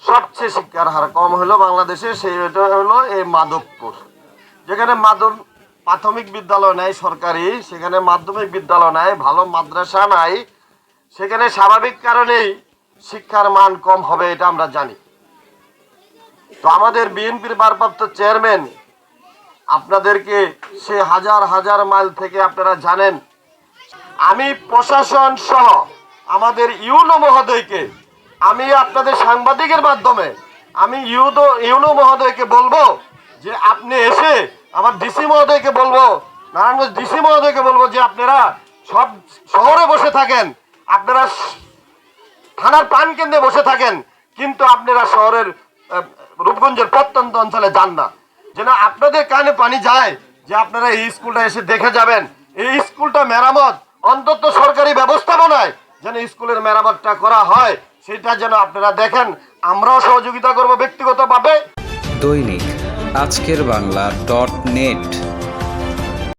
সবচেয়ে শিক্ষার হার কম হলো বাংলাদেশে, সেইটা হলো এই মাধবপুর, যেখানে প্রাথমিক বিদ্যালয় নাই সরকারি, সেখানে মাধ্যমিক বিদ্যালয় নাই, ভালো মাদ্রাসা নাই, সেখানে স্বাভাবিক কারণেই শিক্ষার মান কম হবে, এটা আমরা জানি। তো আমাদের বিএনপির ভারপ্রাপ্ত চেয়ারম্যান আপনাদেরকে সে হাজার হাজার মাইল থেকে আপনারা জানেন, আমি প্রশাসন সহ আমাদের ইউনো মহোদয়কে, আমি আপনাদের সাংবাদিকের মাধ্যমে আমি ইউনো মহোদয়কে বলবো যে আপনি এসে আমার ডিসি মহোদয়কে বলবো, নারায়ণগঞ্জ ডিসি মহোদয়কে বলবো যে আপনারা সব শহরে বসে থাকেন, আপনারা থানার প্রাণকেন্দ্রে বসে থাকেন, কিন্তু আপনারা শহরের রূপগঞ্জের প্রত্যন্ত অঞ্চলে যান না, যেন আপনাদের কানে পানি যায় যে আপনারা এই স্কুলটা এসে দেখে যাবেন। এই স্কুলটা মেরামত, অন্তত সরকারি ব্যবস্থাপনায় যেন স্কুলের মেরামতটা করা হয়, সেটা যেন আপনারা দেখেন। আমরাও সহযোগিতা করব ব্যক্তিগতভাবে। দৈনিক আজকের বাংলা .net